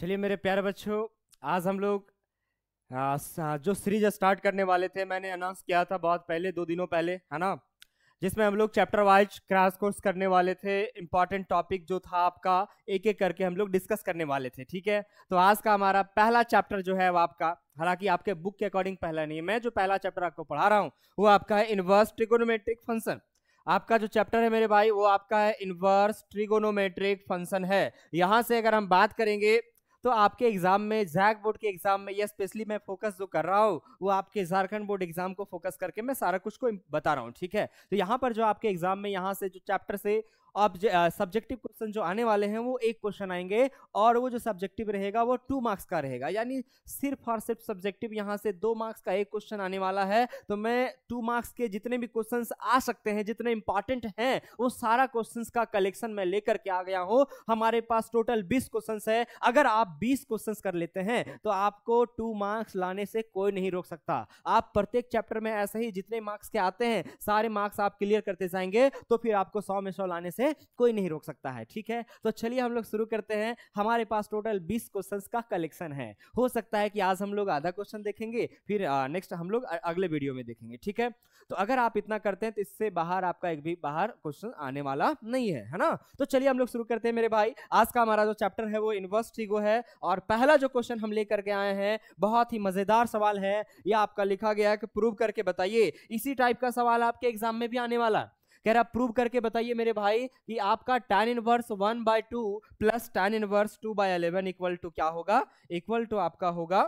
चलिए मेरे प्यारे बच्चों, आज हम लोग जो सीरीज स्टार्ट करने वाले थे, मैंने अनाउंस किया था बहुत पहले, 2 दिनों पहले, है ना, जिसमें हम लोग चैप्टर वाइज क्रैश कोर्स करने वाले थे। इंपॉर्टेंट टॉपिक जो था आपका एक एक करके हम लोग डिस्कस करने वाले थे। ठीक है, तो आज का हमारा पहला चैप्टर जो है वो आपका, हालांकि आपके बुक के अकॉर्डिंग पहला नहीं है, मैं जो पहला चैप्टर आपको पढ़ा रहा हूँ वो आपका है इनवर्स ट्रिगोनोमेट्रिक फंक्शन। आपका जो चैप्टर है मेरे भाई वो आपका है इनवर्स ट्रिगोनोमेट्रिक फंक्शन है। यहां से अगर हम बात करेंगे तो आपके एग्जाम में, जैक बोर्ड के एग्जाम में, ये स्पेशली मैं फोकस जो कर रहा हूँ वो आपके झारखंड बोर्ड एग्जाम को फोकस करके मैं सारा कुछ को बता रहा हूँ। ठीक है, तो यहाँ पर जो आपके एग्जाम में यहाँ से जो चैप्टर से अब सब्जेक्टिव क्वेश्चन जो आने वाले हैं वो एक क्वेश्चन आएंगे, और वो जो सब्जेक्टिव रहेगा वो 2 मार्क्स का रहेगा, यानी सिर्फ और सिर्फ सब्जेक्टिव यहाँ से 2 मार्क्स का एक क्वेश्चन आने वाला है। तो मैं 2 मार्क्स के जितने भी क्वेश्चंस आ सकते हैं, जितने इंपॉर्टेंट हैं, वो सारा क्वेश्चंस का कलेक्शन मैं लेकर के आ गया हूँ। हमारे पास टोटल 20 क्वेश्चंस है। अगर आप 20 क्वेश्चंस कर लेते हैं तो आपको 2 मार्क्स लाने से कोई नहीं रोक सकता। आप प्रत्येक चैप्टर में ऐसे ही जितने मार्क्स के आते हैं सारे मार्क्स आप क्लियर करते जाएंगे, तो फिर आपको 100 में 100 लाने से कोई नहीं रोक सकता है। ठीक है, तो चलिए हम लोग शुरू करते हैं। हमारे पास टोटल 20 क्वेश्चंस का कलेक्शन है। हो सकता है कि आज हम लोग आधा क्वेश्चन देखेंगे, फिर नेक्स्ट हम लोग अगले वीडियो में देखेंगे। ठीक है, तो अगर आप इतना करते हैं तो इससे बाहर आपका एक भी बाहर क्वेश्चन आने वाला नहीं है ना। तो चलिए हम लोग शुरू करते हैं मेरे भाई। आज का हमारा जो चैप्टर है वो इनवर्स ट्रिगो है, और पहला जो क्वेश्चन हम लेकर के आए हैं बहुत ही मजेदार सवाल है। यह आपका लिखा गया है कि प्रूव करके बताइए। इसी टाइप का सवाल आपके एग्जाम में भी आने वाला। कह रहा प्रूव करके बताइए मेरे भाई कि आपका tan inverse 1/2 plus tan inverse 2/11 equal to क्या होगा? इक्वल टू आपका होगा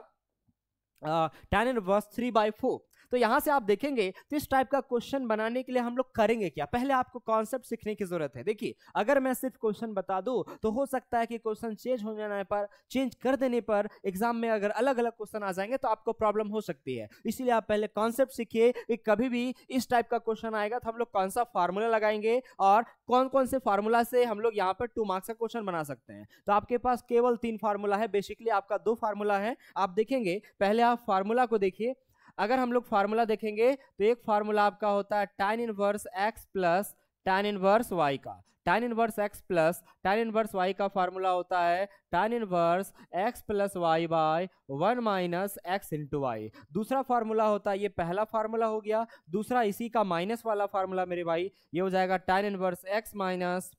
tan इनवर्स 3/4। तो यहां से आप देखेंगे तो इस टाइप का क्वेश्चन बनाने के लिए हम लोग करेंगे क्या, पहले आपको कॉन्सेप्ट सीखने की जरूरत है। देखिए, अगर मैं सिर्फ क्वेश्चन बता दूं तो हो सकता है कि क्वेश्चन चेंज हो जाने पर, चेंज कर देने पर एग्जाम में अगर अलग अलग क्वेश्चन आ जाएंगे तो आपको प्रॉब्लम हो सकती है। इसीलिए आप पहले कॉन्सेप्ट सीखिए कि कभी भी इस टाइप का क्वेश्चन आएगा तो हम लोग कौन सा फार्मूला लगाएंगे और कौन कौन से फार्मूला से हम लोग यहाँ पर 2 मार्क्स का क्वेश्चन बना सकते हैं। तो आपके पास केवल 3 फार्मूला है, बेसिकली आपका 2 फार्मूला है। आप देखेंगे, पहले आप फार्मूला को देखिए। अगर हम लोग फार्मूला देखेंगे तो एक फार्मूला आपका होता है tan inverse x plus tan inverse y का। tan inverse x plus tan inverse y का फार्मूला होता है tan inverse x plus y by 1 minus x into y. दूसरा फार्मूला होता है, ये पहला फार्मूला हो गया। दूसरा इसी का माइनस वाला फार्मूला मेरे भाई, ये हो जाएगा tan inverse x minus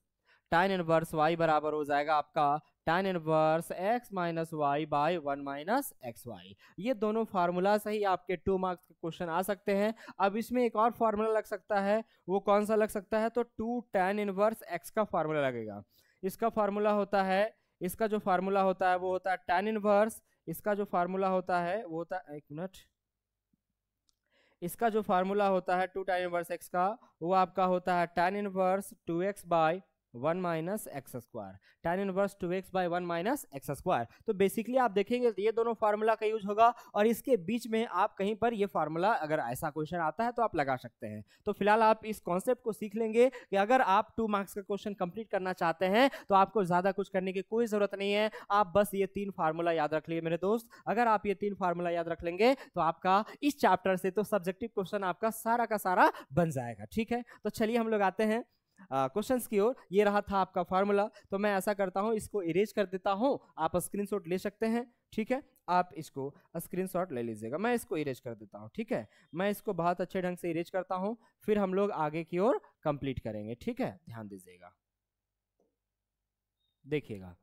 tan inverse y बराबर हो जाएगा आपका tan inverse x minus y by 1 minus x y. ये दोनों फार्मूला से ही आपके 2 मार्क्स के क्वेश्चन आ सकते हैं। अब इसमें एक और फार्मूला लग सकता है, वो कौन सा लग सकता है? तो 2 tan इनवर्स x का फार्मूला लगेगा। इसका फार्मूला होता है, इसका जो फार्मूला होता है वो होता है tan इनवर्स, इसका जो फार्मूला होता है वो होता है, एक मिनट, इसका जो फार्मूला होता है 2 tan इनवर्स x का, वो आपका होता है tan inverse 2x by 1 minus x square. tan inverse 2x by 1 minus x square. तो बेसिकली आप देखेंगे ये दोनों फार्मूला का यूज होगा, और इसके बीच में आप कहीं पर ये फार्मूला, अगर ऐसा क्वेश्चन आता है तो आप लगा सकते हैं। तो फिलहाल आप इस कॉन्सेप्ट को सीख लेंगे कि अगर आप 2 मार्क्स का क्वेश्चन कंप्लीट करना चाहते हैं तो आपको ज्यादा कुछ करने की कोई जरूरत नहीं है। आप बस ये 3 फार्मूला याद रख लीजिए मेरे दोस्त। अगर आप ये 3 फार्मूला याद रख लेंगे तो आपका इस चैप्टर से तो सब्जेक्टिव क्वेश्चन आपका सारा का सारा बन जाएगा। ठीक है, तो चलिए हम लोग आते हैं क्वेश्चंस की ओर। ये रहा था आपका फार्मूला। तो मैं ऐसा करता हूं, इसको इरेज कर देता हूं, आप स्क्रीनशॉट ले सकते हैं। ठीक है, आप इसको स्क्रीनशॉट ले लीजिएगा, मैं इसको इरेज कर देता हूं। ठीक है, मैं इसको बहुत अच्छे ढंग से इरेज करता हूं, फिर हम लोग आगे की ओर कंप्लीट करेंगे। ठीक है, ध्यान दीजिएगा, देखिएगा,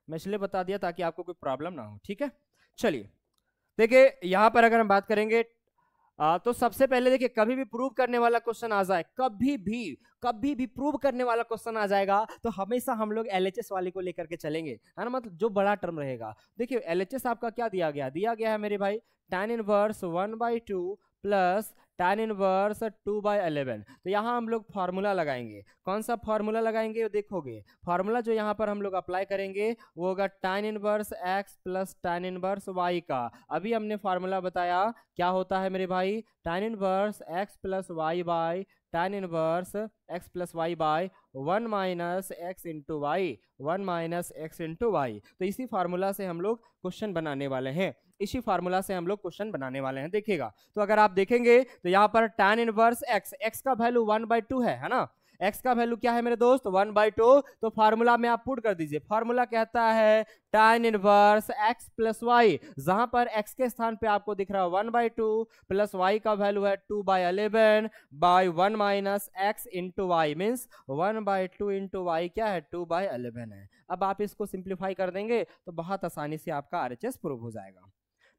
मैं इसलिए बता दिया ताकि आपको कोई प्रॉब्लम ना हो। ठीक है, चलिए देखिए, यहां पर अगर हम बात करेंगे तो सबसे पहले देखिए, कभी भी प्रूव करने वाला क्वेश्चन आ जाए, कभी भी प्रूव करने वाला क्वेश्चन आ जाएगा तो हमेशा हम लोग एलएचएस वाले को लेकर के चलेंगे, है ना, मतलब जो बड़ा टर्म रहेगा। देखिए एलएचएस आपका क्या दिया गया है मेरे भाई, tan inverse 1/2 plus tan inverse 2/11। तो यहाँ हम लोग फार्मूला लगाएंगे। कौन सा फार्मूला लगाएंगे देखोगे, फार्मूला जो यहाँ पर हम लोग अप्लाई करेंगे वो होगा tan inverse x plus tan inverse y का। अभी हमने फार्मूला बताया क्या होता है मेरे भाई, tan inverse x plus y by tan inverse x plus y by 1 minus x into y, 1 minus x into y. तो इसी फार्मूला से हम लोग क्वेश्चन बनाने वाले हैं, इसी फार्मूला से हम लोग क्वेश्चन बनाने वाले हैं। देखिएगा, तो अगर आप देखेंगे तो यहाँ पर tan इनवर्स x, x का वैल्यू 1/2 है ना, x का वैल्यू क्या है मेरे दोस्त 1/2, तो फार्मूला में आप पुट कर दीजिए। फार्मूला कहता है tan inverse x plus y, जहां पर x के स्थान पे आपको दिख रहा है 1/2 प्लस y का वैल्यू है 2/11 by 1 minus x into y, means 1/2 into y क्या है 2/11 है। अब आप इसको सिंप्लीफाई कर देंगे तो बहुत आसानी से आपका RHS प्रूव हो जाएगा।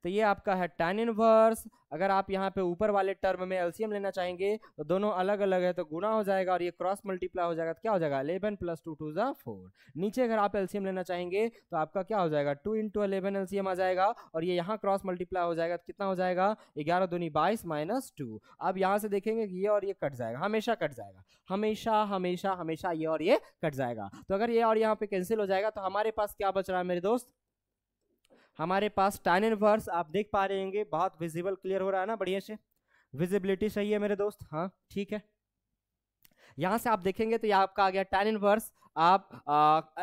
तो ये आपका है tan इनवर्स। अगर आप यहाँ पे ऊपर वाले टर्म में एलसीएम लेना चाहेंगे तो दोनों अलग अलग है तो गुना हो जाएगा और ये क्रॉस मल्टीप्लाई हो जाएगा तो क्या हो जाएगा 11 प्लस 2 2 ज़ा 4। नीचे अगर आप एलसीएम लेना चाहेंगे तो आपका क्या हो जाएगा 2 इंटू 11 एलसीएम आ जाएगा और ये यहाँ क्रॉस मल्टीप्लाई हो जाएगा तो कितना हो जाएगा 11 दूनी 22 माइनस 2। अब यहाँ से देखेंगे कि ये और ये कट जाएगा, हमेशा कट जाएगा, हमेशा हमेशा हमेशा ये और ये कट जाएगा। तो अगर ये और यहाँ पे कैंसिल हो जाएगा तो हमारे पास क्या बच रहा है मेरे दोस्त, हमारे पास tan इनवर्स आप देख पा रहे होंगे, बहुत विजिबल क्लियर हो रहा है ना, बढ़िया से विजिबिलिटी सही है मेरे दोस्त, हाँ ठीक है। यहां से आप देखेंगे तो ये आपका आ गया tan इनवर्स, आप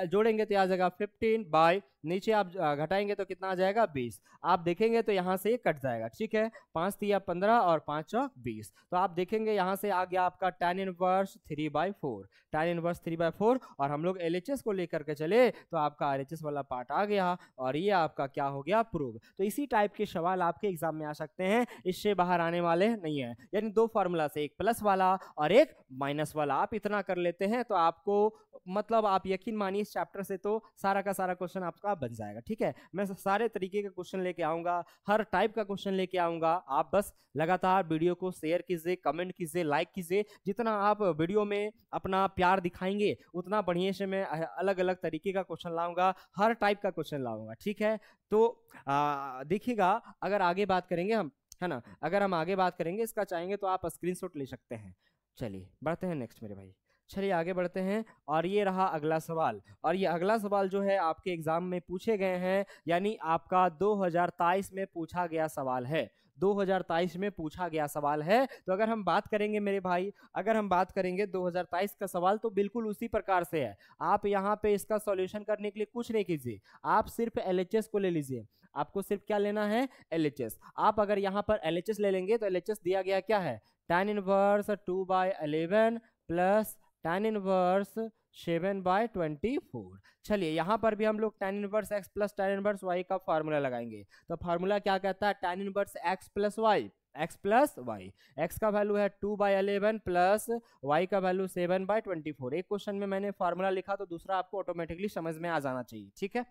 जोड़ेंगे तो आ जाएगा 15 बाय, नीचे आप घटाएंगे तो कितना आ जाएगा 20। आप देखेंगे तो यहाँ से ये कट जाएगा, ठीक है, 5 तिया 15 और 5 चौक 20। तो आप देखेंगे यहाँ से आ गया आपका tan इनवर्स 3/4, tan इनवर्स 3/4 और हम लोग LHS को लेकर के चले तो आपका RHS वाला पार्ट आ गया और ये आपका क्या हो गया प्रूव। तो इसी टाइप के सवाल आपके एग्जाम में आ सकते हैं, इससे बाहर आने वाले नहीं है। यानी दो फार्मूला से, एक प्लस वाला और एक माइनस वाला, आप इतना कर लेते हैं तो आपको मतलब आप यकीन मानिए इस चैप्टर से तो सारा का सारा क्वेश्चन आपका बन जाएगा, ठीक है। मैं सारे तरीके के क्वेश्चन लेके आऊंगा, हर टाइप का क्वेश्चन लेके आऊंगा। आप बस लगातार वीडियो को शेयर कीजिए, कमेंट कीजिए, लाइक कीजिए। जितना आप वीडियो में अपना प्यार दिखाएंगे उतना बढ़िया से मैं अलग अलग तरीके का क्वेश्चन लाऊंगा, हर टाइप का क्वेश्चन लाऊंगा, ठीक है। तो देखिएगा, अगर आगे बात करेंगे हम, है ना, अगर हम आगे बात करेंगे इसका चाहेंगे तो आप स्क्रीनशॉट ले सकते हैं। चलिए बढ़ते हैं नेक्स्ट मेरे भाई, चलिए आगे बढ़ते हैं। और ये रहा अगला सवाल, और ये अगला सवाल जो है आपके एग्जाम में पूछे गए हैं, यानी आपका 2023 में पूछा गया सवाल है, 2023 में पूछा गया सवाल है। तो अगर हम बात करेंगे मेरे भाई, अगर हम बात करेंगे 2023 का सवाल तो बिल्कुल उसी प्रकार से है। आप यहाँ पे इसका सॉल्यूशन करने के लिए कुछ नहीं कीजिए, आप सिर्फ LHS को ले लीजिए। आपको सिर्फ क्या लेना है LHS। आप अगर यहाँ पर LHS ले लेंगे तो LHS दिया गया क्या है tan inverse 2/11 plus tan inverse 7/24। चलिए यहाँ पर भी हम लोग tan inverse x plus tan inverse y का फार्मूला लगाएंगे। तो फार्मूला क्या कहता है tan inverse x plus y, x plus y, x का वैल्यू है 2/11 प्लस y का वैल्यू 7/24। एक क्वेश्चन में मैंने फार्मूला लिखा तो दूसरा आपको ऑटोमेटिकली समझ में आ जाना चाहिए, ठीक है।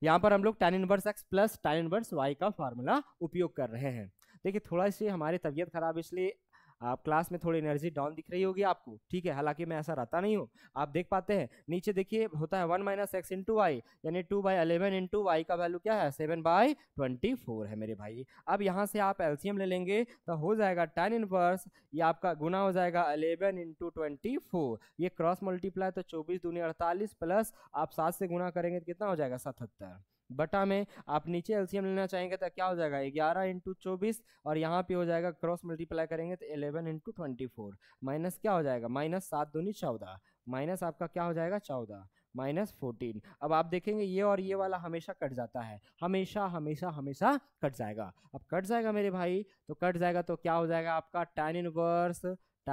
यहाँ पर हम लोग tan inverse x plus tan inverse y का फार्मूला उपयोग कर रहे हैं। देखिए थोड़ा सी हमारी तबीयत खराब, इसलिए आप क्लास में थोड़ी एनर्जी डाउन दिख रही होगी आपको, ठीक है, हालांकि मैं ऐसा रहता नहीं हूँ। आप देख पाते हैं नीचे देखिए होता है 1 माइनस एक्स इंटू वाई, यानी 2/11 इंटू वाई का वैल्यू क्या है 7/24 है मेरे भाई। अब यहाँ से आप एलसीएम ले लेंगे तो हो जाएगा tan इनवर्स, ये आपका गुना हो जाएगा 11 इंटू 24, ये क्रॉस मल्टीप्लाई तो 24 दूनी 48 प्लस आप 7 से गुना करेंगे तो कितना हो जाएगा 77 बटा में। आप नीचे एलसीएम लेना चाहेंगे तो क्या हो जाएगा 11 इंटू 24 और यहाँ पे हो जाएगा क्रॉस मल्टीप्लाई करेंगे तो 11 इंटू 24 माइनस क्या हो जाएगा माइनस 7 दूनी 14, माइनस आपका क्या हो जाएगा 14 माइनस 14। अब आप देखेंगे ये और ये वाला हमेशा कट जाता है, हमेशा हमेशा हमेशा कट जाएगा। अब कट जाएगा मेरे भाई, तो कट जाएगा तो क्या हो जाएगा आपका tan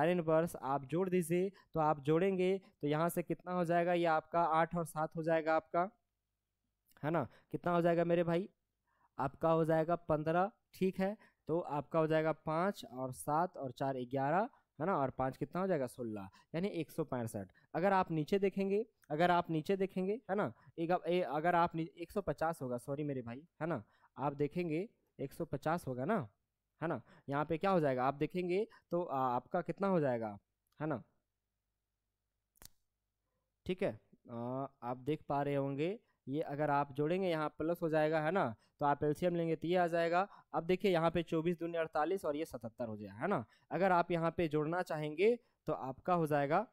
इनवर्स आप जोड़ दीजिए। तो आप जोड़ेंगे तो यहाँ से कितना हो जाएगा, ये आपका 8 और 7 हो जाएगा आपका, है ना, कितना हो जाएगा मेरे भाई, आपका हो जाएगा 15, ठीक है। तो आपका हो जाएगा 5 और 7 और 4 11, है ना, और 5 कितना हो जाएगा 16, यानी 165। अगर आप नीचे देखेंगे, है ना, अगर आप 150 होगा, सॉरी मेरे भाई, है ना, आप देखेंगे 150 होगा ना, है ना, यहाँ पे क्या हो जाएगा आप देखेंगे तो आपका कितना हो जाएगा, है ना, ठीक है। आप देख पा रहे होंगे ये अगर आप जोड़ेंगे यहाँ प्लस हो जाएगा, है ना, तो आप एलसीएम लेंगे तो ये आ जाएगा। अब देखिए यहाँ पे 24 दूनी 48 और ये 77 हो जाएगा, है ना। अगर आप यहाँ पे जोड़ना चाहेंगे तो आपका हो जाएगा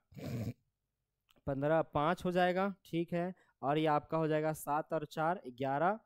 15 5 हो जाएगा, ठीक है, और ये आपका हो जाएगा 7 और 4 11,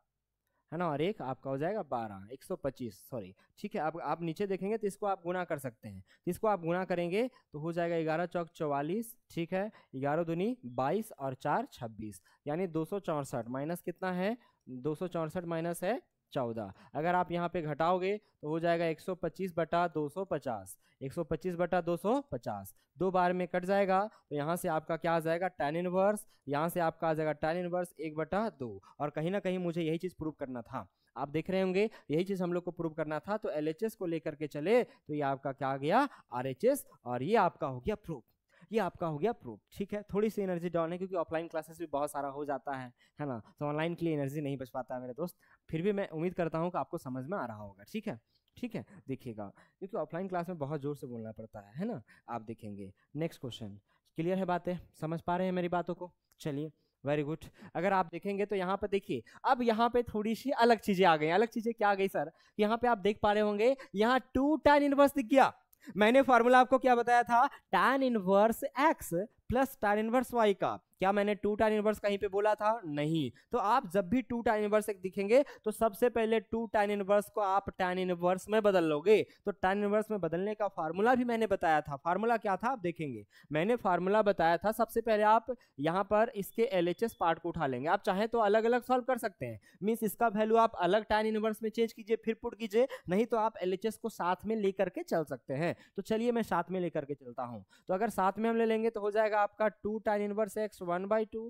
है ना, और एक आपका हो जाएगा 12 125, सॉरी, ठीक है। अब आप नीचे देखेंगे तो इसको आप गुना कर सकते हैं, तो इसको आप गुना करेंगे तो हो जाएगा 11 चौक 44, ठीक है, 11 दूनी 22 और 4 26, यानी 264 माइनस कितना है 264 माइनस है 14। अगर आप यहाँ पे घटाओगे तो हो जाएगा 125 बटा 250, 125 बटा 250, 2 बार में कट जाएगा। तो यहाँ से आपका क्या आ जाएगा, tan इनवर्स, यहाँ से आपका आ जाएगा tan इनवर्स 1/2। और कहीं ना कहीं मुझे यही चीज़ प्रूव करना था, आप देख रहे होंगे यही चीज़ हम लोग को प्रूव करना था। तो LHS को लेकर के चले तो ये आपका क्या आ गया, RHS, और ये आपका हो गया प्रूफ, ये आपका हो गया प्रूफ। ठीक है, थोड़ी सी एनर्जी डाउन है क्योंकि ऑफलाइन क्लासेस भी बहुत सारा हो जाता है ना, तो ऑनलाइन के लिए एनर्जी नहीं बच पाता है मेरे दोस्त। फिर भी मैं उम्मीद करता हूँ कि आपको समझ में आ रहा होगा। ठीक है, ठीक है, देखिएगा क्योंकि ऑफलाइन क्लास में बहुत जोर से बोलना पड़ता है ना। आप देखेंगे नेक्स्ट क्वेश्चन, क्लियर है बातें, समझ पा रहे हैं मेरी बातों को? चलिए वेरी गुड। अगर आप देखेंगे तो यहाँ पर देखिए, अब यहाँ पे थोड़ी सी अलग चीजें आ गई। अलग चीजें क्या आ गई सर? यहाँ पे आप देख पा रहे होंगे यहाँ 2 tan इनवर्स दिख गया। मैंने फॉर्मूला आपको क्या बताया था, tan inverse x plus tan inverse y का। क्या मैंने 2 tan इनवर्स कहीं पे बोला था? नहीं। तो आप जब भी 2 tan इनवर्स एक दिखेंगे तो सबसे पहले 2 tan इनवर्स को आप tan इनवर्स में बदल लोगे। तो tan इनवर्स में बदलने का फार्मूला भी मैंने बताया था। फार्मूला क्या था आप देखेंगे, मैंने फार्मूला बताया था। सबसे पहले आप यहाँ पर इसके LHS पार्ट को उठा लेंगे। आप चाहें तो अलग अलग सॉल्व कर सकते हैं, मीन्स इसका वैल्यू आप अलग tan इनवर्स में चेंज कीजिए फिर पुट कीजिए, नहीं तो आप LHS को साथ में लेकर के चल सकते हैं। तो चलिए मैं साथ में लेकर के चलता हूँ। तो अगर साथ में हम ले लेंगे तो हो जाएगा आपका 2 tan inverse x 1/2,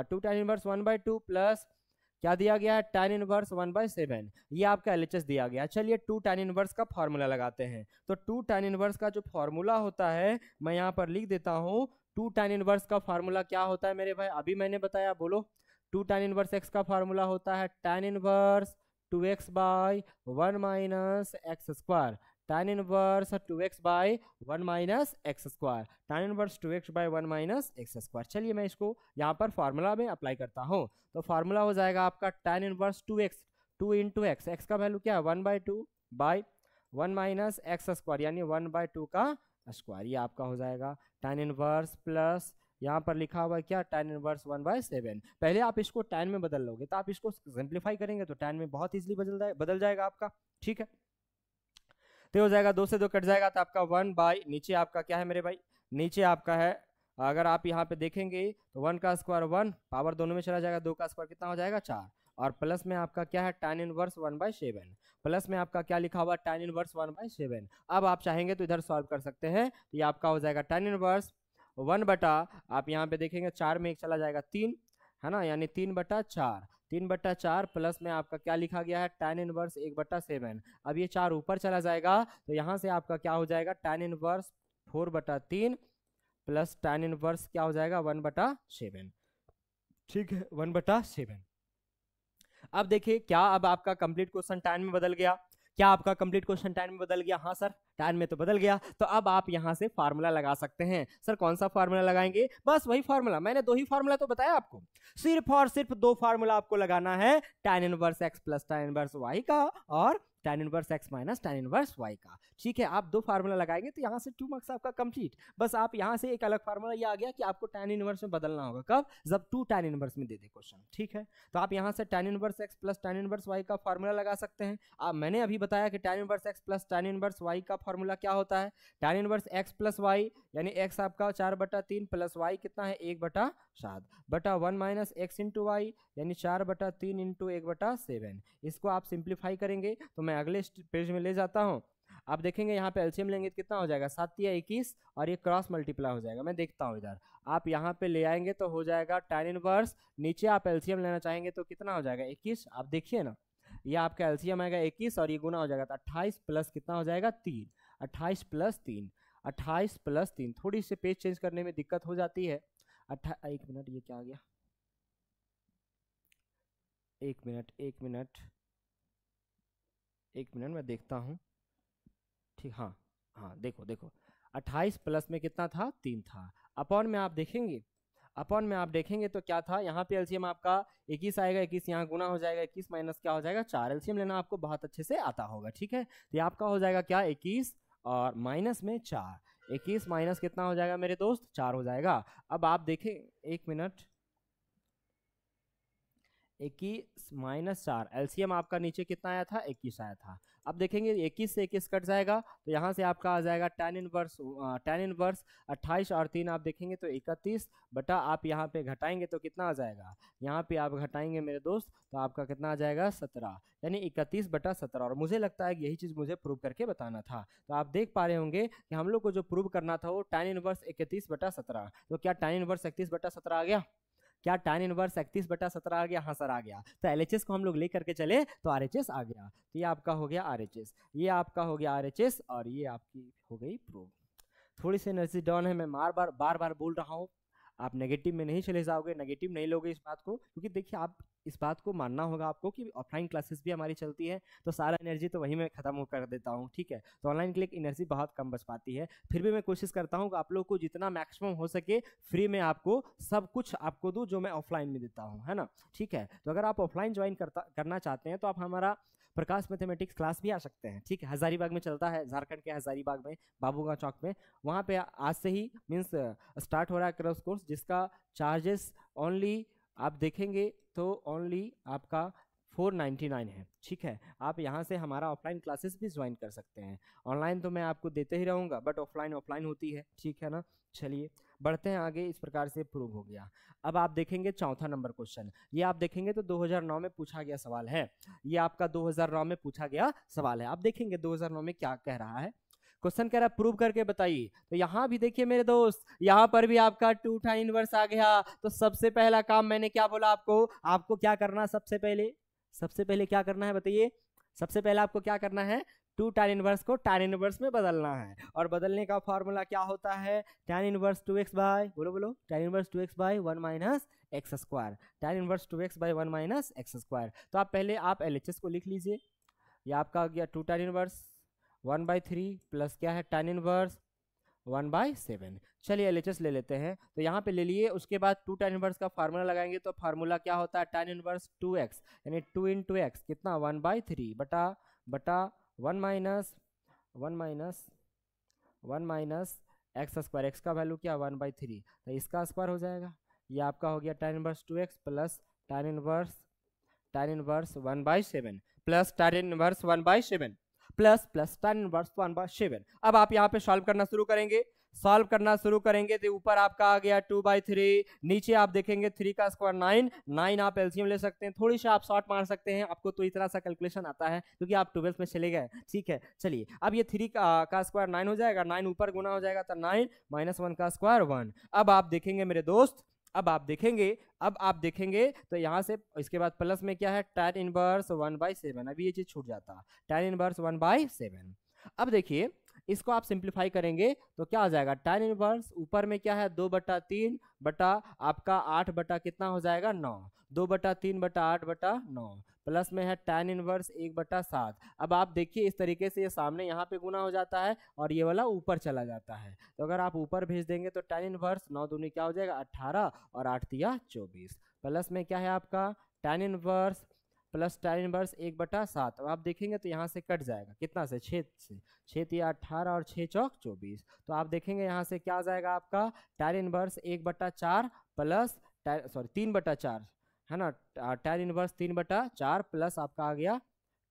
2 tan inverse 1/2 plus क्या दिया गया है, tan इनवर्स 1/7। ये आपका LHS दिया गया। चलिए 2 tan इनवर्स का फॉर्मूला लगाते हैं। तो 2 tan इनवर्स का जो फॉर्मूला होता है मैं यहाँ पर लिख देता हूँ। 2 tan इनवर्स का फॉर्मूला क्या होता है मेरे भाई, अभी मैंने बताया, बोलो। 2 tan इनवर्स x का फॉर्मूला होता है tan inverse 2x by 1 minus x square. tan inverse 2x by 1 minus x square, tan inverse 2x by 1 minus x square. चलिए मैं इसको यहाँ पर फार्मूला में अप्लाई करता हूँ। तो फार्मूला हो जाएगा आपका tan inverse 2x, 2 into x, x का वैल्यू क्या है 1/2 बाई 1 माइनस एक्स स्क्वायर यानी 1/2 का स्क्वायर। ये आपका हो जाएगा tan इनवर्स प्लस यहाँ पर लिखा हुआ है क्या, tan इनवर्स 1/7। पहले आप इसको tan में बदल लोगे, तो आप इसको सिंप्लीफाई करेंगे तो tan में बहुत इजीली बदल जाएगा आपका। ठीक है, तो हो जाएगा 2 से 2 कट जाएगा तो आपका 1 बाई, नीचे आपका क्या है मेरे भाई, नीचे आपका है, अगर आप यहाँ पे देखेंगे तो 1 का स्क्वायर 1, पावर दोनों में चला जाएगा, 2 का स्क्वायर कितना हो जाएगा 4, और प्लस में आपका क्या है tan इनवर्स 1/7, प्लस में आपका क्या लिखा हुआ tan इनवर्स 1/7। अब आप चाहेंगे तो इधर सॉल्व कर सकते हैं, तो ये आपका हो जाएगा tan इनवर्स 1 बटा, आप यहाँ पे देखेंगे 4 में 1 चला जाएगा 3, है ना, यानी 3/4, 3/4 प्लस में आपका क्या लिखा गया है tan इनवर्स 1/7। अब ये 4 ऊपर चला जाएगा तो यहाँ से आपका क्या हो जाएगा tan inverse 4/3 plus tan inverse क्या हो जाएगा 1/7। ठीक है, 1/7। अब देखिए क्या, अब आपका कंप्लीट क्वेश्चन tan में बदल गया? क्या आपका कंप्लीट क्वेश्चन tan में बदल गया? हाँ सर, tan में तो बदल गया। तो अब आप यहाँ से फार्मूला लगा सकते हैं। सर कौन सा फार्मूला लगाएंगे? बस वही फार्मूला, मैंने 2 ही फार्मूला तो बताया आपको, सिर्फ और सिर्फ 2 फार्मूला आपको लगाना है, tan inverse x plus tan inverse y का और tan inverse x minus tan inverse y का। ठीक है, आप 2 फार्मूला लगाएंगे तो यहाँ से 2 मार्क्स आपका कंप्लीट। बस आप यहाँ से एक अलग फार्मूला ये आ गया कि आपको tan इनवर्स में बदलना होगा, कब? जब 2 tan इनवर्स में दे दे क्वेश्चन। ठीक है, तो आप यहाँ से tan inverse x plus tan inverse y का फार्मूला लगा सकते हैं। अब मैंने अभी बताया कि tan inverse x plus tan inverse y का फार्मूला क्या होता है, tan inverse x plus y यानी x आपका 4/3 प्लस y कितना है 1/7 बटा 1 माइनस एक्स इंटू वाई यानी 4/3 इंटू 1/7। इसको आप सिंप्लीफाई करेंगे तो मैं अगले पेज में ले जाता हूँ। आप देखेंगे यहाँ पे एलसीएम लेंगे तो कितना हो जाएगा 7 या 21 और ये क्रॉस मल्टीप्लाई हो जाएगा। मैं देखता हूँ इधर, आप यहाँ पे ले आएंगे तो हो जाएगा tan इनवर्स, नीचे आप एलसीएम लेना चाहेंगे तो कितना हो जाएगा 21। आप देखिए ना, ये आपका एलसीएम आएगा 21 और ये गुना हो जाएगा तो 28 प्लस कितना हो जाएगा 3, 28 प्लस 3, 28 प्लस 3। थोड़ी सी पेज चेंज करने में दिक्कत हो जाती है। 1 मिनट, ये क्या आ गया, 1 मिनट 1 मिनट 1 मिनट मैं देखता हूँ। ठीक, हाँ हाँ, देखो देखो 28 प्लस में कितना था 3 था, अपॉन में आप देखेंगे, अपॉन में आप देखेंगे तो क्या था, यहाँ पे एलसीएम आपका 21 आएगा, 21 यहाँ गुना हो जाएगा, 21 माइनस क्या हो जाएगा 4। एलसीएम लेना आपको बहुत अच्छे से आता होगा। ठीक है, तो ये आपका हो जाएगा क्या 21 और माइनस में 4, 21 माइनस कितना हो जाएगा मेरे दोस्त 4 हो जाएगा। अब आप देखें 1 मिनट 21 माइनस 4, एलसीएम आपका नीचे कितना आया था, 21 आया था। अब देखेंगे 21 से 21 कट जाएगा तो यहाँ से आपका आ जाएगा tan इनवर्स 28 और 3 आप देखेंगे तो 31 बटा आप यहाँ पे घटाएंगे तो कितना आ जाएगा, यहाँ पे आप घटाएंगे मेरे दोस्त तो आपका कितना आ जाएगा 17, यानी 31 बटा 17। और मुझे लगता है कि यही चीज़ मुझे प्रूव करके बताना था। तो आप देख पा रहे होंगे कि हम लोग को जो प्रूव करना था वो tan इनवर्स 31 बटा 17। तो क्या tan इनवर्स 31 बटा 17 आ गया? क्या tan इनवर्स 31 बटा 17 आ गया? हाँ सर आ गया। तो एलएचएस को हम लोग ले करके चले तो आरएचएस आ गया। तो ये आपका हो गया आरएचएस, ये आपका हो गया आरएचएस और ये आपकी हो गई प्रूव। थोड़ी सी एनर्जी डाउन है, मैं बार बार बोल रहा हूँ, आप नेगेटिव में नहीं चले जाओगे, नेगेटिव नहीं लोगे इस बात को, क्योंकि देखिए आप इस बात को मानना होगा आपको कि ऑफलाइन क्लासेस भी हमारी चलती है तो सारा एनर्जी तो वहीं मैं खत्म कर देता हूँ, ठीक है। तो ऑनलाइन के लिए एनर्जी बहुत कम बच पाती है, फिर भी मैं कोशिश करता हूँ कि आप लोग को जितना मैक्सिमम हो सके फ्री में आपको सब कुछ आपको दूँ जो मैं ऑफलाइन में देता हूँ, है ना, ठीक है। तो अगर आप ऑफलाइन ज्वाइन करना चाहते हैं तो आप हमारा प्रकाश मैथमेटिक्स क्लास भी आ सकते हैं, ठीक है। हजारीबाग में चलता है, झारखंड के हजारीबाग में, बाबूगांव चौक में, वहाँ पे आज से ही मीन्स स्टार्ट हो रहा है क्रैश कोर्स, जिसका चार्जेस ओनली आप देखेंगे तो ओनली आपका 499 है, ठीक है। आप यहाँ से हमारा ऑफलाइन क्लासेस भी ज्वाइन कर सकते हैं। ऑनलाइन तो मैं आपको देते ही रहूँगा, बट ऑफलाइन होती है, ठीक है ना। चलिए बढ़ते हैं आगे, इस प्रकार से प्रूव हो गया। अब आप देखेंगे चौथा नंबर क्वेश्चन, ये आप देखेंगे तो 2009 में पूछा गया सवाल है, ये आपका 2009 में पूछा गया सवाल है। आप देखेंगे 2009 में क्या कह रहा है, क्वेश्चन कह रहा है प्रूव करके बताइए। तो यहाँ भी देखिए मेरे दोस्त, यहाँ पर भी आपका 2 tan इनवर्स आ गया। तो सबसे पहला काम मैंने क्या बोला आपको क्या करना है, सबसे पहले क्या करना है बताइए, सबसे पहले आपको क्या करना है, 2 tan इनवर्स को tan इनवर्स में बदलना है। और बदलने का फॉर्मूला क्या होता है, tan इनवर्स 2x बाय, बोलो tan inverse 2x by 1 minus x square, tan inverse 2x by 1 minus x square. तो आप पहले आप एलएचएस को लिख लीजिए, ये आपका आ गया 2 tan इनवर्स 1/3 प्लस क्या है tan इनवर्स 1/7। चलिए एलएचएस ले लेते हैं, तो यहाँ पे ले लिए, उसके बाद 2 tan इनवर्स का फार्मूला लगाएंगे तो फार्मूला क्या होता है, tan इनवर्स 2x यानी 2 into x कितना 1/3 बटा 1 माइनस एक्स स्क्वायर, एक्स का वैल्यू क्या 1/3 तो इसका स्क्वायर हो जाएगा। ये आपका हो गया tan inverse 2x plus tan inverse 1/7 plus tan inverse 1/7 plus tan inverse 1/7। अब आप यहाँ पे सॉल्व करना शुरू करेंगे तो ऊपर आपका आ गया 2/3, नीचे आप देखेंगे 3 का स्क्वायर 9 आप एलसीएम ले सकते हैं, थोड़ी सी आप शॉर्ट मार सकते हैं, आपको तो इतना सा कैलकुलेशन आता है क्योंकि आप 12th में चले गए, ठीक है। चलिए अब ये 3 का स्क्वायर 9 हो जाएगा, 9 ऊपर गुना हो जाएगा तो 9 - 1 का स्क्वायर 1। अब आप देखेंगे मेरे दोस्त, अब आप देखेंगे तो यहाँ से इसके बाद प्लस में क्या है tan इनवर्स 1/7, अभी ये चीज छूट जाता, tan इनवर्स 1/7। अब देखिए इसको आप सिंप्लीफाई करेंगे तो क्या हो जाएगा, tan इनवर्स ऊपर में क्या है 2/3 बटा आपका 8 बटा कितना हो जाएगा 9, 2/3 बटा 8 बटा 9 प्लस में है tan इनवर्स 1/7। अब आप देखिए इस तरीके से ये सामने यहाँ पे गुना हो जाता है और ये वाला ऊपर चला जाता है, तो अगर आप ऊपर भेज देंगे तो tan इनवर्स 9 दूनी क्या हो जाएगा 18 और 8 तिया 24 प्लस में क्या है आपका tan inverse plus tan inverse 1/7। अब आप देखेंगे तो यहाँ से कट जाएगा कितना से 6 से, 6 तिया 18 और 6 चौक 24। तो आप देखेंगे यहाँ से क्या आ जाएगा आपका tan इनवर्स 1/4 प्लस 3/4 है ना, tan इनवर्स 3/4 प्लस आपका आ गया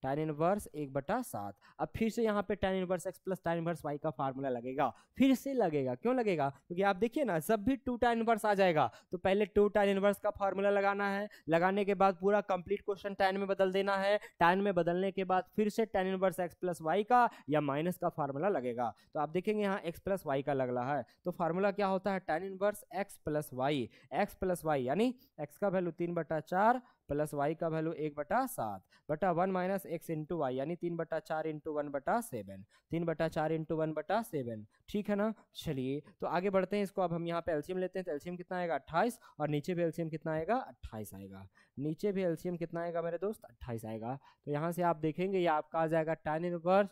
tan इनवर्स 1/7। अब फिर से यहाँ पे tan inverse x plus tan inverse y का फार्मूला लगेगा, फिर से लगेगा, क्यों लगेगा, क्योंकि आप देखिए ना जब भी 2 tan इनवर्स आ जाएगा तो पहले 2 tan इनवर्स का फार्मूला लगाना है, लगाने के बाद पूरा कंप्लीट क्वेश्चन tan में बदल देना है, tan में बदलने के बाद फिर से tan inverse x plus y का या माइनस का फार्मूला लगेगा। तो आप देखेंगे यहाँ x प्लस y का लग रहा है, तो फार्मूला क्या होता है tan inverse x plus y यानी x का वैल्यू 3/4 प्लस y का वैल्यू 1/7 बटा 1 माइनस x इंटू वाई यानी 3/4 इंटू 1/7, 3/4 इंटू 1/7, ठीक है ना। चलिए तो आगे बढ़ते हैं, इसको अब हम यहाँ पे एलसीएम लेते हैं, तो एलसीएम कितना आएगा 28 और नीचे भी एलसीएम कितना आएगा 28 आएगा, नीचे भी एलसीएम कितना आएगा मेरे दोस्त 28 आएगा। तो यहाँ से आप देखेंगे ये आपका आ जाएगा tan इनवर्स,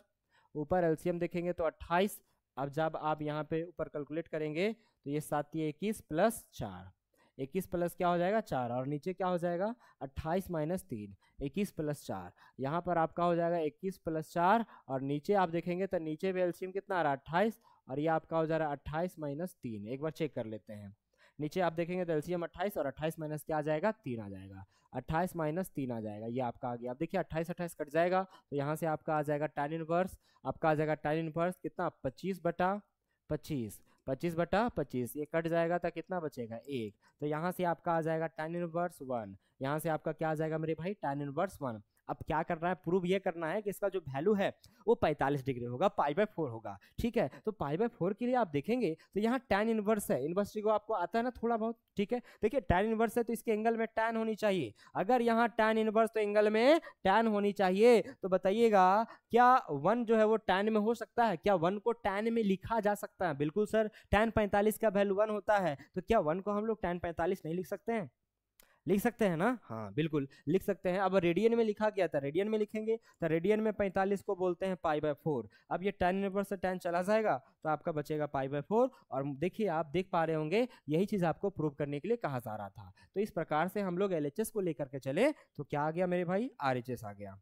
ऊपर एलसीएम देखेंगे तो 28। अब जब आप यहाँ पे ऊपर कैलकुलेट करेंगे तो ये 7 × 21 प्लस 4, 21 प्लस क्या हो जाएगा 4 और नीचे क्या हो जाएगा 28 माइनस 3, 21 प्लस 4, यहाँ पर आपका हो जाएगा 21 प्लस 4 और नीचे आप देखेंगे तो नीचे भी एलसीएम कितना आ रहा है 28 और ये आपका हो जा रहा है 28 माइनस 3। एक बार चेक कर लेते हैं, नीचे आप देखेंगे तो एलसीएम 28 और 28 माइनस क्या आ जाएगा 3 आ जाएगा, 28 माइनस 3 आ जाएगा, ये आपका आ गया। अब देखिए 28 28 कट जाएगा तो यहाँ से आपका आ जाएगा tan इनवर्स, आपका आ जाएगा tan इनवर्स कितना 25/25, 25/25, ये कट जाएगा तो कितना बचेगा 1, तो यहाँ से आपका आ जाएगा tan इनवर्स 1, यहाँ से आपका क्या आ जाएगा मेरे भाई tan इनवर्स 1। अब क्या करना है, प्रूव ये करना है कि इसका जो वैल्यू है वो 45 डिग्री होगा, π/4 होगा, ठीक है। तो π/4 के लिए आप देखेंगे तो यहाँ tan इनवर्स है, इनवर्स को आपको आता है ना थोड़ा बहुत, ठीक है। देखिए tan इनवर्स है तो इसके एंगल में tan होनी चाहिए, अगर यहाँ tan इनवर्स तो एंगल में tan होनी चाहिए, तो बताइएगा क्या 1 जो है वो tan में हो सकता है, क्या 1 को tan में लिखा जा सकता है? बिल्कुल सर, tan 45 का वैल्यू 1 होता है, तो क्या 1 को हम लोग tan 45 नहीं लिख सकते हैं? लिख सकते हैं ना, हाँ बिल्कुल लिख सकते हैं। अब रेडियन में लिखा गया था, रेडियन में लिखेंगे तो रेडियन में 45 को बोलते हैं π/4। अब ये tan इनवर्स से tan चला जाएगा तो आपका बचेगा π/4। और देखिए आप देख पा रहे होंगे यही चीज आपको प्रूव करने के लिए कहा जा रहा था। तो इस प्रकार से हम लोग LHS को लेकर के चले तो क्या आ गया मेरे भाई, RHS आ गया।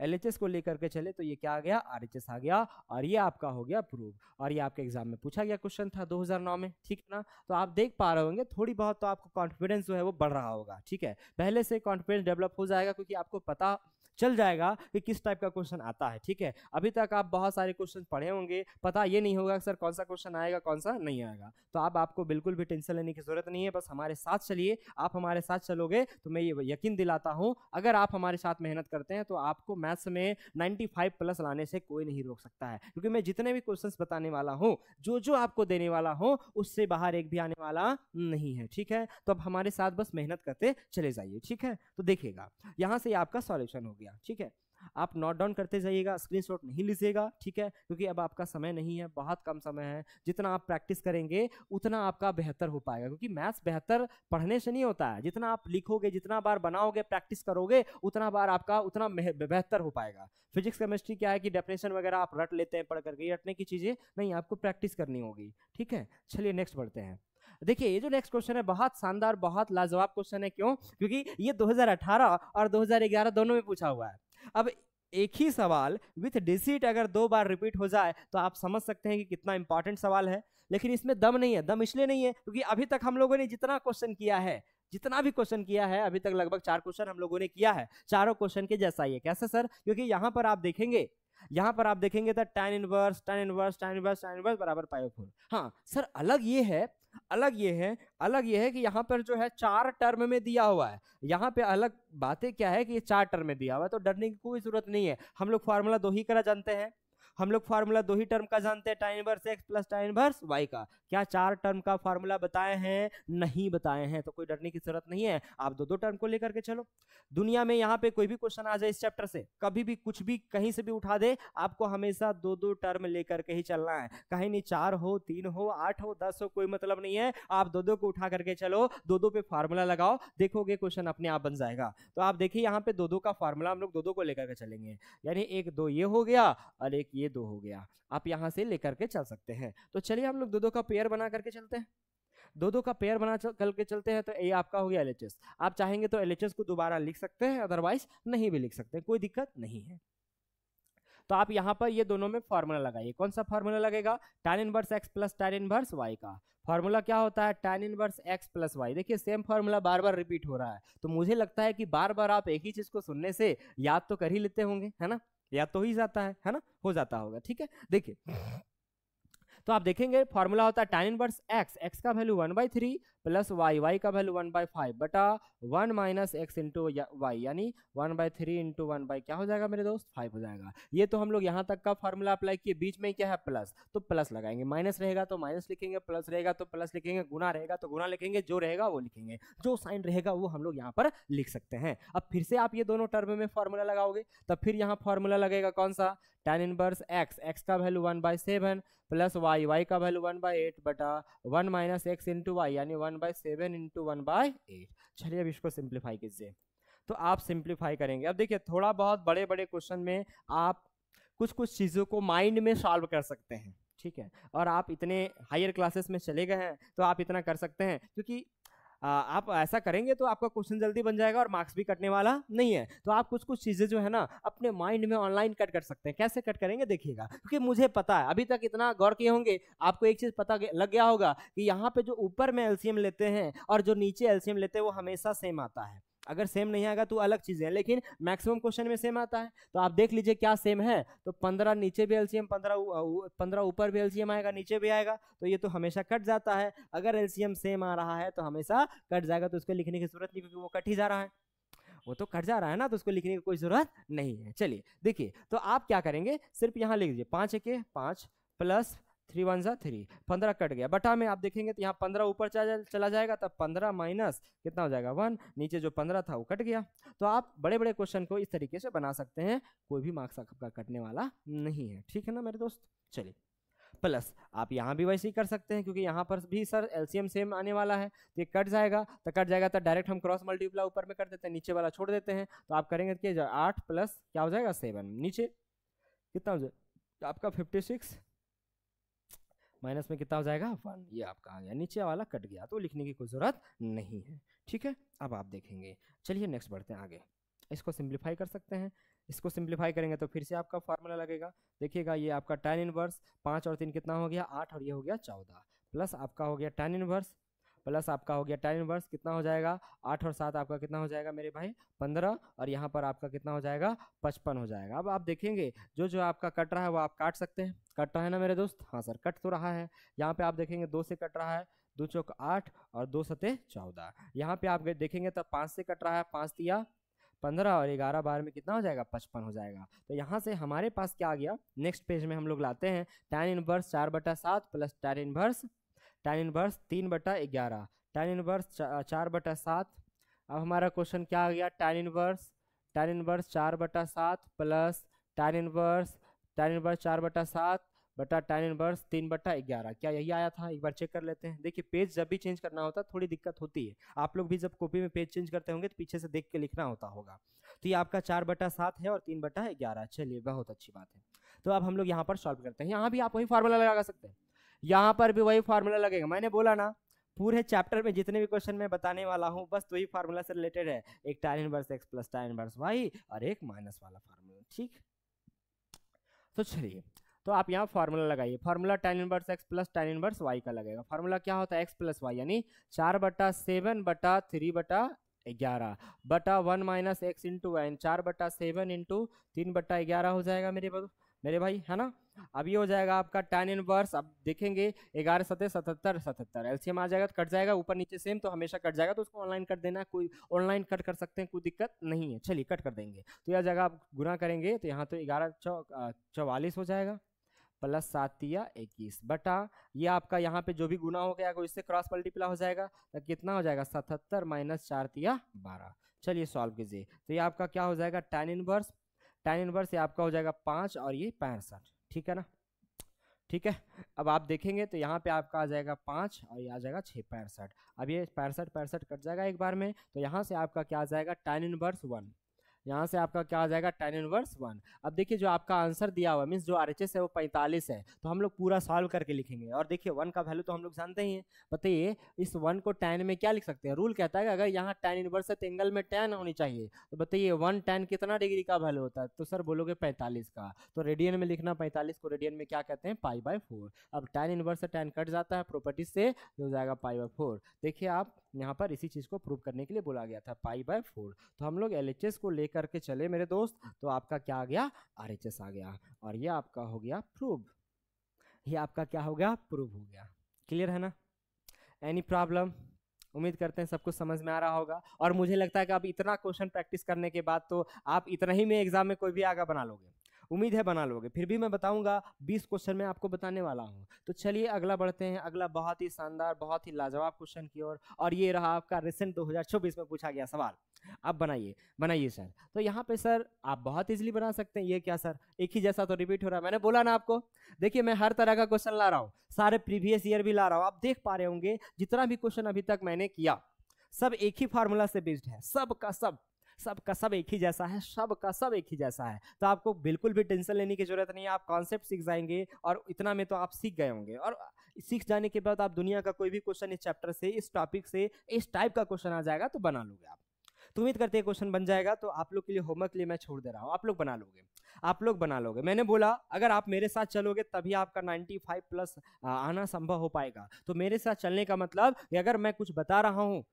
LHS को लेकर के चले तो ये क्या आ गया, RHS आ गया, और ये आपका हो गया प्रूव। और ये आपके एग्जाम में पूछा गया क्वेश्चन था 2009 में, ठीक है ना। तो आप देख पा रहे होंगे थोड़ी बहुत तो आपको कॉन्फिडेंस जो है वो बढ़ रहा होगा, ठीक है। पहले से कॉन्फिडेंस डेवलप हो जाएगा क्योंकि आपको पता चल जाएगा कि किस टाइप का क्वेश्चन आता है, ठीक है। अभी तक आप बहुत सारे क्वेश्चन पढ़े होंगे, पता ये नहीं होगा सर कौन सा क्वेश्चन आएगा कौन सा नहीं आएगा। तो आपको बिल्कुल भी टेंशन लेने की जरूरत नहीं है, बस हमारे साथ चलिए। आप हमारे साथ चलोगे तो मैं ये यकीन दिलाता हूं, अगर आप हमारे साथ मेहनत करते हैं तो आपको मैथ्स में 95+ लाने से कोई नहीं रोक सकता है, क्योंकि मैं जितने भी क्वेश्चन बताने वाला हूँ, जो आपको देने वाला हूँ, उससे बाहर एक भी आने वाला नहीं है, ठीक है। तो अब हमारे साथ बस मेहनत करते चले जाइए, ठीक है। तो देखिएगा यहाँ से आपका सॉल्यूशन हो गया, ठीक है। आप नोट डाउन करते जाइएगा, स्क्रीनशॉट नहीं लीजिएगा, ठीक है, क्योंकि अब आपका समय नहीं है, बहुत कम समय है। जितना आप प्रैक्टिस करेंगे उतना आपका बेहतर हो पाएगा, क्योंकि मैथ्स बेहतर पढ़ने से नहीं होता है, जितना आप लिखोगे, जितना बार बनाओगे, प्रैक्टिस करोगे, उतना बार आपका उतना बेहतर हो पाएगा। फिजिक्स केमिस्ट्री क्या है कि डेफिनेशन वगैरह आप रट लेते हैं पढ़ करके, रटने की चीजें नहीं, आपको प्रैक्टिस करनी होगी, ठीक है। चलिए नेक्स्ट बढ़ते हैं। देखिए ये जो नेक्स्ट क्वेश्चन है बहुत शानदार, बहुत लाजवाब क्वेश्चन है। क्यों? क्योंकि ये 2018 और 2011 दोनों में पूछा हुआ है। अब एक ही सवाल विथ डिजिट अगर 2 बार रिपीट हो जाए तो आप समझ सकते हैं कि कितना इंपॉर्टेंट सवाल है। लेकिन इसमें दम नहीं है, दम इसलिए नहीं है क्योंकि अभी तक हम लोगों ने जितना क्वेश्चन किया है, जितना भी क्वेश्चन किया है अभी तक, लगभग 4 क्वेश्चन हम लोगों ने किया है, चारों क्वेश्चन के जैसा ही है। कैसे सर? क्योंकि यहाँ पर आप देखेंगे तो tan इनवर्स बराबर π/4। हाँ सर, अलग ये है कि यहाँ पर जो है 4 टर्म में दिया हुआ है। यहाँ पे अलग बातें क्या है कि ये 4 टर्म में दिया हुआ है, तो डरने की कोई जरूरत नहीं है। हम लोग फार्मूला 2 ही का जानते हैं, हम लोग फार्मूला 2 ही टर्म का जानते हैं, tan inverse x plus tan inverse y का। क्या 4 टर्म का फार्मूला बताए हैं? नहीं बताए हैं, तो कोई डरने की जरूरत नहीं है। आप 2 टर्म को लेकर के चलो। दुनिया में यहाँ पे कोई भी क्वेश्चन आ जाए इस चैप्टर से, कभी भी कुछ भी कहीं से भी उठा दे, आपको हमेशा 2 टर्म लेकर के ही चलना है। कहीं नहीं 4 हो, 3 हो, 8 हो, 10 हो, कोई मतलब नहीं है। आप 2 को उठा करके चलो, 2 पे फार्मूला लगाओ, देखोगे क्वेश्चन अपने आप बन जाएगा। तो आप देखिए यहाँ पे 2 का फार्मूला हम लोग 2 को लेकर के चलेंगे, यानी 1 2 ये हो गया और 1 ये 2 हो गया। आप यहां से लेकर के चल सकते हैं। तो चलिए हम लोग 2 का पेयर बना करके चलते हैं, 2 का पेयर बना करके चलते हैं। तो ये आपका हो गया LHS। आप चाहेंगे तो LHS को दोबारा लिख सकते हैं, अदरवाइज नहीं भी लिख सकते हैं, कोई दिक्कत नहीं है। तो आप यहाँ पर ये दोनों में फार्मूला लगाइए। कौन सा फार्मूला लगेगा? tan inverse x plus tan inverse y का फार्मूला क्या होता है? tan inverse x plus y। देखिए सेम फार्मूला बार बार रिपीट हो रहा है, तो मुझे लगता है कि बार बार आप एक ही चीज को सुनने से याद तो कर ही लेते होंगे, है ना? याद तो ही जाता है ना? हो जाता होगा, ठीक है। देखिए तो आप देखेंगे फॉर्मूला होता है tan इनवर्स x का वैल्यू 1/3 प्लस y का वैल्यू 1/5 बटा 1 माइनस x इंटू वाई, यानी 1/3 इंटू 1 क्या हो जाएगा मेरे दोस्त? 5 हो जाएगा। ये तो हम लोग यहाँ तक का फॉर्मूला अप्लाई किए, बीच में क्या है प्लस, तो प्लस लगाएंगे, माइनस रहेगा तो माइनस लिखेंगे, प्लस रहेगा तो प्लस लिखेंगे, गुना रहेगा तो गुना लिखेंगे, जो रहेगा वो लिखेंगे, जो साइन रहेगा वो हम लोग यहाँ पर लिख सकते हैं। अब फिर से आप ये दोनों टर्म में फॉर्मूला लगाओगे, तब फिर यहाँ फॉर्मूला लगेगा कौन सा? tan इनवर्स x का वैल्यू 1/7 प्लस y का वैल्यू 1/8 बटा 1 माइनस x इंटू वाई, यानी 1/7 इंटू 1/8। चलिए अब इसको सिंप्लीफाई कीजिए। तो आप सिंप्लीफाई करेंगे, अब देखिए थोड़ा बहुत बड़े बड़े क्वेश्चन में आप कुछ चीज़ों को माइंड में सॉल्व कर सकते हैं, ठीक है। और आप इतने हायर क्लासेस में चले गए हैं तो आप इतना कर सकते हैं, क्योंकि आप ऐसा करेंगे तो आपका क्वेश्चन जल्दी बन जाएगा और मार्क्स भी कटने वाला नहीं है। तो आप कुछ कुछ चीजें जो है ना अपने माइंड में ऑनलाइन कट कर सकते हैं। कैसे कट करेंगे देखिएगा, क्योंकि मुझे पता है अभी तक इतना गौर किए होंगे, आपको एक चीज पता लग गया होगा कि यहाँ पे जो ऊपर में एलसीएम लेते हैं और जो नीचे एलसीएम लेते हैं वो हमेशा सेम आता है। अगर सेम नहीं आएगा तो अलग चीजें हैं, लेकिन मैक्सिमम क्वेश्चन में सेम आता है। तो आप देख लीजिए क्या सेम है, तो 15 नीचे भी एलसीएम, 15 ऊपर भी एलसीएम आएगा, नीचे भी आएगा, तो ये तो हमेशा कट जाता है। अगर एलसीएम सेम आ रहा है तो हमेशा कट जाएगा, तो उसको लिखने की जरूरत नहीं, क्योंकि वो कट ही जा रहा है, वो तो कट जा रहा है ना, तो उसको लिखने की कोई जरूरत नहीं है। चलिए देखिए, तो आप क्या करेंगे, सिर्फ यहाँ लिख दीजिए 5 एके 5 प्लस 3 1 जा 3, 15 कट गया। बटा में आप देखेंगे तो यहाँ 15 ऊपर चला जाएगा, तब 15 माइनस कितना हो जाएगा 1, नीचे जो 15 था वो कट गया। तो आप बड़े बड़े क्वेश्चन को इस तरीके से बना सकते हैं, कोई भी मार्क्स आपका कटने वाला नहीं है। ठीक है ना मेरे दोस्त। चलिए, प्लस आप यहाँ भी वैसे ही कर सकते हैं, क्योंकि यहाँ पर भी सर एलसीएम सेम आने वाला है, तो ये कट जाएगा, तो डायरेक्ट हम क्रॉस मल्टीप्लाई ऊपर में कर देते हैं, नीचे वाला छोड़ देते हैं। तो आप करेंगे कि 8 प्लस क्या हो जाएगा 7, नीचे कितना हो जाएगा आपका 56, माइनस में कितना हो जाएगा 1, ये आपका आ गया, नीचे वाला कट गया, तो लिखने की कोई जरूरत नहीं है। ठीक है, अब आप देखेंगे। चलिए नेक्स्ट बढ़ते हैं आगे, इसको सिंप्लीफाई कर सकते हैं। इसको सिंप्लीफाई करेंगे तो फिर से आपका फार्मूला लगेगा, देखिएगा ये आपका tan इनवर्स 5 और 3 कितना हो गया 8, और ये हो गया 14, प्लस आपका हो गया tan इनवर्स, प्लस आपका हो गया tan इनवर्स कितना हो जाएगा 8 और 7 आपका कितना हो जाएगा मेरे भाई 15, और यहाँ पर आपका कितना हो जाएगा 55 हो जाएगा। अब आप देखेंगे जो जो आपका कट रहा है वो आप काट सकते हैं, कट रहा है ना मेरे दोस्त, हाँ सर कट तो रहा है। यहाँ पे आप देखेंगे 2 से कट रहा है, 2 चौक 8 और 2 सते 14। यहाँ पे आप देखेंगे तो 5 से कट रहा है, 5 तिया 15 और 11 बार में कितना हो जाएगा 55 हो जाएगा। तो यहाँ से हमारे पास क्या आ गया, नेक्स्ट पेज में हम लोग लाते हैं tan inverse 4/7 plus tan inverse 3/11, tan inverse 4/7। अब हमारा क्वेश्चन क्या आ गया, tan inverse 4/7 plus tan inverse 4/7 बटा tan इनवर्स 3/11। क्या यही आया था, एक बार चेक कर लेते हैं। देखिए पेज जब भी चेंज करना होता है थोड़ी दिक्कत होती है, आप लोग भी जब कॉपी में पेज चेंज करते होंगे तो पीछे से देख के लिखना होता होगा। तो ये आपका 4/7 है और 3/11। चलिए बहुत अच्छी बात है। तो अब हम लोग यहाँ पर सॉल्व करते हैं। यहाँ भी आप वही फार्मूला लगा सकते हैं, यहाँ पर भी वही फार्मूला लगेगा। मैंने बोला ना पूरे चैप्टर में जितने भी क्वेश्चन मैं बताने वाला हूँ बस वही फार्मूला से रिलेटेड है, एक tan inverse x plus tan inverse y और एक माइनस वाला फार्मूला। ठीक, तो चलिए, तो आप यहाँ फार्मूला लगाइए, formula tan inverse x plus tan inverse y का लगेगा। फार्मूला क्या होता है, x प्लस वाई, यानी 4/7/3/11 बटा 1 minus x into n, 4/7 into 3/11 हो जाएगा मेरे भाई, है ना। अब ये हो जाएगा आपका tan इनवर्स, अब देखेंगे 11 सते 77 77, एलसीएम आ जाएगा तो कट जाएगा, ऊपर नीचे सेम तो हमेशा कट जाएगा, तो उसको ऑनलाइन कर देना, कोई ऑनलाइन कट कर सकते हैं, कोई दिक्कत नहीं है। चलिए कट कर देंगे, तो यह जगह आप गुना करेंगे तो यहाँ तो 11 44 हो जाएगा, प्लस 7 या 21 बटा ये आपका यहाँ पे जो भी गुना हो गया इससे क्रॉस मल्टीप्लाई हो जाएगा, तो कितना हो जाएगा 77 माइनस 4 या 12। चलिए सॉल्व कीजिए, तो ये आपका क्या हो जाएगा tan इनवर्स ये आपका हो जाएगा 5 और ये 65। ठीक है ना, ठीक है। अब आप देखेंगे तो यहाँ पे आपका आ जाएगा 5 और ये आ जाएगा 6 65। अब ये 65 कट जाएगा एक बार में, तो यहाँ से आपका क्या आ जाएगा tan इनवर्स 1, यहाँ से आपका क्या आ जाएगा tan इनवर्स 1। अब देखिए जो आपका आंसर दिया हुआ मीन्स जो आरएचएस है वो 45 है, तो हम लोग पूरा सॉल्व करके लिखेंगे। और देखिए 1 का वैल्यू तो हम लोग जानते ही हैं, बताइए इस 1 को tan में क्या लिख सकते हैं, रूल कहता है कि अगर यहाँ tan इनवर्स है तो एंगल में tan होनी चाहिए, तो बताइए 1 tan कितना डिग्री का वैल्यू होता है, तो सर बोलोगे 45 का, तो रेडियन में लिखना, 45 को रेडियन में क्या कहते हैं π/4। अब tan इनवर्स से tan कट जाता है, प्रॉपर्टी से हो जाएगा π/4। देखिए आप यहाँ पर इसी चीज को प्रूव करने के लिए बोला गया था π/4, तो हम लोग एलएचएस को लेकर के चले मेरे दोस्त, तो आपका क्या आ गया आरएचएस आ गया, और ये आपका हो गया प्रूव, ये आपका क्या हो गया प्रूव हो गया। क्लियर है ना, एनी प्रॉब्लम, उम्मीद करते हैं सब कुछ समझ में आ रहा होगा। और मुझे लगता है कि आप इतना क्वेश्चन प्रैक्टिस करने के बाद तो आप इतना ही में एग्जाम में कोई भी आगा बना लोगे, उम्मीद है बना लोगे। फिर भी मैं बताऊंगा 20 क्वेश्चन में आपको बताने वाला हूं। तो चलिए अगला बढ़ते हैं, अगला बहुत ही शानदार बहुत ही लाजवाब क्वेश्चन की ओर, और ये रहा आपका रिसेंट 2024 में पूछा गया सवाल। अब बनाइए सर। तो यहाँ पे सर आप बहुत इजीली बना सकते हैं। ये क्या सर एक ही जैसा तो रिपीट हो रहा है, मैंने बोला ना आपको। देखिए मैं हर तरह का क्वेश्चन ला रहा हूँ, सारे प्रीवियस ईयर भी ला रहा हूँ। आप देख पा रहे होंगे जितना भी क्वेश्चन अभी तक मैंने किया सब एक ही फार्मूला से बेस्ड है, सबका सब एक ही जैसा है, सबका सब एक ही जैसा है। तो आपको बिल्कुल भी टेंशन लेने की जरूरत नहीं है, आप कॉन्सेप्ट सीख जाएंगे और इतना में तो आप सीख गए होंगे। और सीख जाने के बाद आप दुनिया का कोई भी क्वेश्चन इस चैप्टर से, इस टॉपिक से, इस टाइप का क्वेश्चन आ जाएगा तो बना लोगे आप। तो उम्मीद करते हैं क्वेश्चन बन जाएगा। तो आप लोग के लिए होमवर्क के लिए मैं छोड़ दे रहा हूँ, आप लोग बना लोगे, आप लोग बना लोगे। मैंने बोला अगर आप मेरे साथ चलोगे तभी आपका 95 प्लस आना संभव हो पाएगा। तो मेरे साथ चलने का मतलब कि अगर मैं कुछ बता रहा हूँ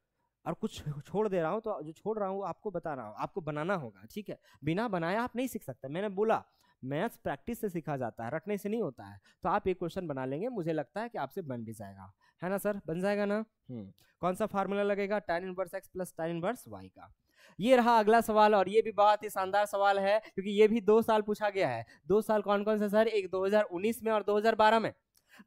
और कुछ छोड़ दे रहा हूँ, तो जो छोड़ रहा हूँ आपको बता रहा हूँ, आपको बनाना होगा, ठीक है। बिना बनाया आप नहीं सीख सकते। मैंने बोला मैथ्स प्रैक्टिस से सीखा जाता है, रटने से नहीं होता है। तो आप एक क्वेश्चन बना लेंगे, मुझे लगता है कि आपसे बन भी जाएगा, है ना सर, बन जाएगा ना। कौन सा फार्मूला लगेगा, tan inverse x plus tan inverse y का। ये रहा अगला सवाल, और ये भी बहुत ही शानदार सवाल है क्योंकि ये भी 2 साल पूछा गया है। 2 साल कौन कौन से सर, एक 2019 में और 2012 में।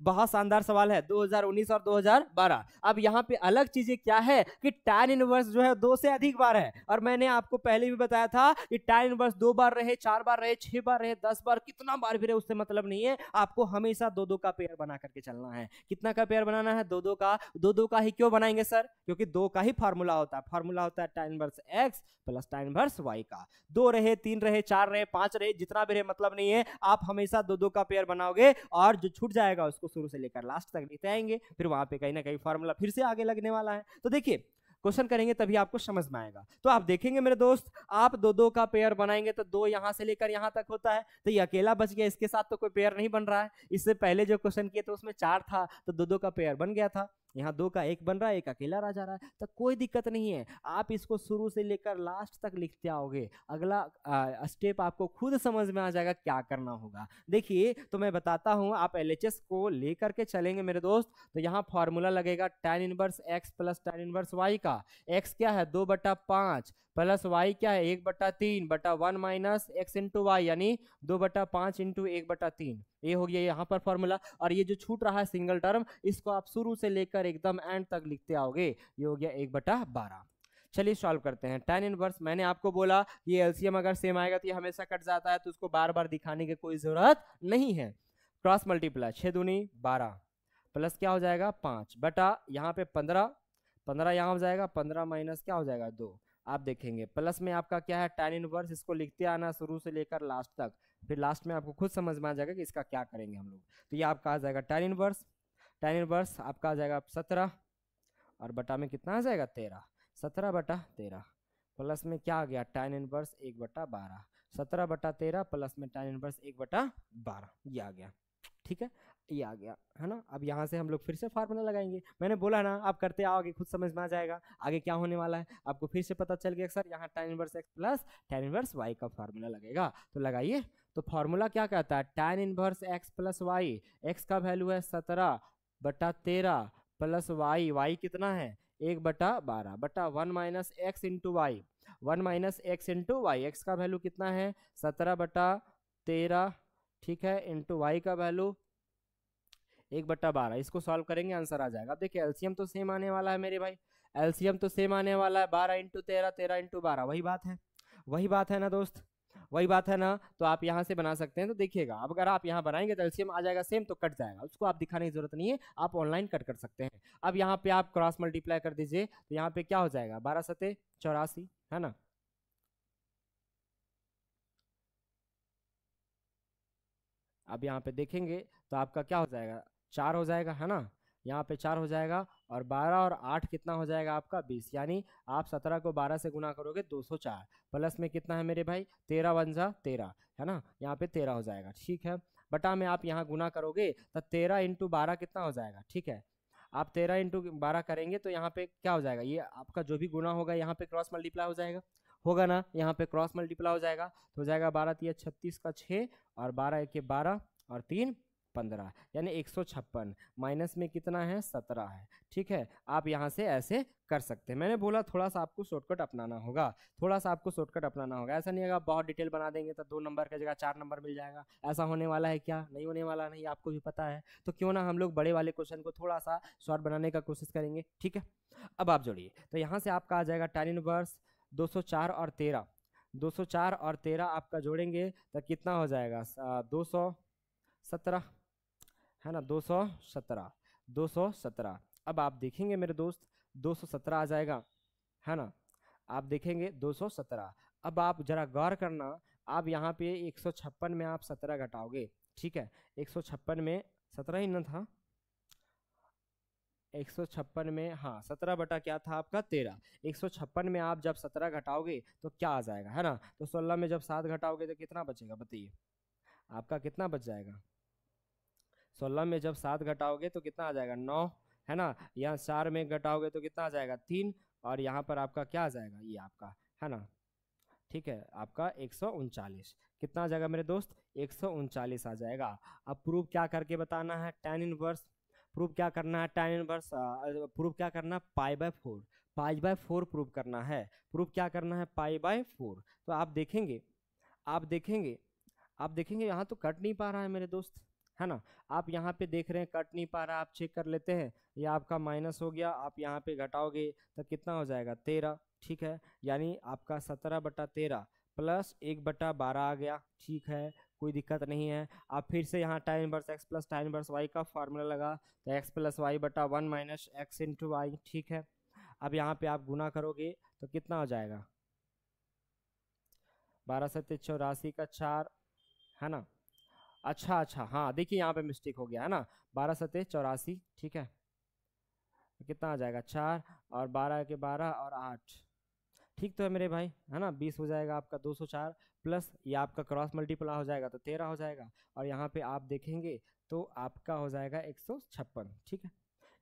बहुत शानदार सवाल है, 2019 और 2012। अब यहाँ पे अलग चीजें क्या है कि tan इनवर्स जो है 2 से अधिक बार है, और मैंने आपको पहले भी बताया था कि tan इनवर्स 2 बार रहे, 4 बार रहे, 6 बार रहे, 10 बार, कितना बार भी रहे उससे मतलब नहीं है। आपको हमेशा 2-2 का पेयर बना करके चलना है। कितना का पेयर बनाना है, 2-2 का। 2-2 का ही क्यों बनाएंगे सर, क्योंकि 2 का ही फार्मूला होता है। फार्मूला होता है tan inverse x plus tan inverse y का। 2 रहे, 3 रहे, 4 रहे, 5 रहे, जितना भी रहे मतलब नहीं है। आप हमेशा 2-2 का पेयर बनाओगे, और जो छूट जाएगा उसको शुरू से लेकर लास्ट तक लेते आएंगे, फिर वहां पे कहीं ना कहीं फार्मूला फिर से आगे लगने वाला है। तो देखिए क्वेश्चन करेंगे तभी आपको समझ में आएगा। तो आप देखेंगे मेरे दोस्त, आप 2-2 का पेयर बनाएंगे तो 2 यहां से लेकर यहां तक होता है, तो ये अकेला बच गया, इसके साथ तो कोई पेयर नहीं बन रहा है। इससे पहले जो क्वेश्चन किए तो उसमें 4 था, तो 2-2 का पेयर बन गया था। यहाँ 2 का 1 बन रहा है, 1 अकेला रह जा रहा है, तो कोई दिक्कत नहीं है। आप इसको शुरू से लेकर लास्ट तक लिखते आओगे, अगला स्टेप आपको खुद समझ में आ जाएगा क्या करना होगा। देखिए तो मैं बताता हूँ, आप LHS को लेकर के चलेंगे मेरे दोस्त। तो यहाँ फॉर्मूला लगेगा tan inverse x plus tan inverse y का। x क्या है, 2/5 प्लस y क्या है, 1/3 बटा 1 माइनस x इंटू वाई, यानी 2/5 इंटू 1/3। ये हो गया यहाँ पर फॉर्मूला। और ये जो छूट रहा है सिंगल टर्म, इसको आप शुरू से लेकर एकदम एंड तक लिखते आओगे। ये हो गया 1/12। चलिए सॉल्व करते हैं। tan इनवर्स, मैंने आपको बोला ये एलसीएम अगर सेम आएगा तो ये हमेशा कट जाता है, तो उसको बार बार दिखाने की कोई जरूरत नहीं है। क्रॉस मल्टीप्लाई, 6 दूनी 12 प्लस क्या हो जाएगा 5 बटा यहाँ पे 15, 15 यहाँ हो जाएगा, 15 माइनस क्या हो जाएगा 2। आप देखेंगे प्लस में आपका क्या है tan इनवर्स, इसको लिखते आना शुरू से लेकर लास्ट तक, फिर लास्ट में आपको खुद समझ में आ जाएगा कि इसका क्या करेंगे हम लोग। तो ये आपका आ जाएगा tan इनवर्स आपका आ जाएगा 17, और बटा में कितना आ जाएगा 13, 17/13 प्लस में क्या आ गया tan इनवर्स 1/12, 17/13 प्लस में tan इनवर्स 1/12, ये आ गया, ठीक है, ये आ गया, है ना। अब यहाँ से हम लोग फिर से फार्मूला लगाएंगे। मैंने बोला ना आप करते आओगे खुद समझ में आ जाएगा आगे क्या होने वाला है। आपको फिर से पता चल गया सर यहाँ tan inverse x plus tan inverse y का फार्मूला लगेगा। तो लगाइए, तो फार्मूला क्या कहता है, tan inverse x plus y, x का वैल्यू है 17/13 प्लस y कितना है 1/12 बटा 1 minus x into y, 1 minus x into y, x का वैल्यू कितना है 17/13, ठीक है, इंटू वाई का वैल्यू 1/12। इसको सॉल्व करेंगे आंसर आ जाएगा। अब देखिए एलसीएम तो सेम आने वाला है मेरे भाई, एलसीएम तो सेम आने वाला है, 12 इंटू 13, 13 इंटू 12, वही बात है, वही बात है ना दोस्त, वही बात है ना। तो आप यहाँ से बना सकते हैं। तो देखिएगा अब अगर आप यहाँ बनाएंगे तो एलसीएम आ जाएगा सेम, तो कट जाएगा, उसको आप दिखाने की जरूरत नहीं है, आप ऑनलाइन कट कर सकते हैं। अब यहाँ पे आप क्रॉस मल्टीप्लाई कर दीजिए, तो यहाँ पे क्या हो जाएगा 12 सते 84, है ना। अब यहाँ पे देखेंगे तो आपका क्या हो जाएगा 4 हो जाएगा, है ना, यहाँ पे 4 हो जाएगा, और 12 और 8 कितना हो जाएगा आपका 20, यानी आप 17 को 12 से गुना करोगे 204, प्लस में कितना है मेरे भाई 13 × 1 = 13, है ना, यहाँ पे 13 हो जाएगा, ठीक है। बटा में आप यहाँ गुना करोगे तो 13 इंटू 12 कितना हो जाएगा, ठीक है। आप 13 इंटू 12 करेंगे तो यहाँ पे क्या हो जाएगा, ये आपका जो भी गुना होगा यहाँ पे क्रॉस मल्टीप्लाई हो जाएगा, होगा ना, यहाँ पे क्रॉस मल्टीप्लाई हो जाएगा, तो हो जाएगा 12 × 3 = 36 का 6, और 12 × 1 = 12, और 3 = 15, यानी 156, माइनस में कितना है 17 है, ठीक है। आप यहाँ से ऐसे कर सकते हैं। मैंने बोला थोड़ा सा आपको शॉर्टकट अपनाना होगा, थोड़ा सा आपको शॉर्टकट अपनाना होगा। ऐसा नहीं है आप बहुत डिटेल बना देंगे तो 2 नंबर की जगह 4 नंबर मिल जाएगा, ऐसा होने वाला है क्या, नहीं होने वाला, नहीं, आपको भी पता है। तो क्यों ना हम लोग बड़े वाले क्वेश्चन को थोड़ा सा शॉर्ट बनाने का कोशिश करेंगे, ठीक है। अब आप जोड़िए, तो यहाँ से आपका आ जाएगा tan इनवर्स 204 और 13, 204 और 13 आपका जोड़ेंगे तो कितना हो जाएगा 217, है ना, 217। अब आप देखेंगे मेरे दोस्त 217 आ जाएगा, है ना, आप देखेंगे 217। अब आप जरा गौर करना, आप यहाँ पे 156 में आप 17 घटाओगे, ठीक है, 156 में 17 ही ना था, 156 में, हाँ 17 बटा क्या था आपका 13। 156 में आप जब 17 घटाओगे तो क्या आ जाएगा, है ना। तो 16 में जब 7 घटाओगे तो कितना बचेगा बताइए, आपका कितना बच जाएगा। 16 में जब 7 घटाओगे तो कितना आ जाएगा 9, है ना। यहाँ 4 में घटाओगे तो कितना आ जाएगा 3, और यहाँ पर आपका क्या आ जाएगा ये आपका, है ना। ठीक है, आपका 139 कितना आ जाएगा मेरे दोस्त, 139 आ जाएगा। अब प्रूफ क्या करके बताना है, tan इनवर्स। प्रूफ क्या करना है, tan इनवर्स। प्रूफ क्या करना है, π/4, π/4 प्रूफ करना है। प्रूफ क्या करना है, π/4। तो आप देखेंगे, आप देखेंगे, आप देखेंगे यहाँ तो कट नहीं पा रहा है मेरे दोस्त, है ना। आप यहाँ पे देख रहे हैं कट नहीं पा रहा, आप चेक कर लेते हैं। ये आपका माइनस हो गया, आप यहाँ पे घटाओगे तो कितना हो जाएगा 13, ठीक है। यानी आपका 17/13 प्लस 1/12 आ गया, ठीक है, कोई दिक्कत नहीं है। आप फिर से यहाँ tan inverse x plus tan inverse y का फार्मूला लगा, तो x प्लस वाई बटा 1 माइनस एक्स इंटू वाई, ठीक है। अब यहाँ पे आप गुना करोगे तो कितना हो जाएगा, 12 7 84 का 4, है ना। अच्छा अच्छा, हाँ देखिए यहाँ पे मिस्टेक हो गया, है ना। 12 7 84, ठीक है। तो कितना आ जाएगा 4 और 12 के 12 और 8, ठीक तो है मेरे भाई, है ना। 20 हो जाएगा आपका 204, प्लस ये आपका क्रॉस मल्टीप्लाई हो जाएगा तो 13 हो जाएगा, और यहाँ पे आप देखेंगे तो आपका हो जाएगा 156, ठीक है।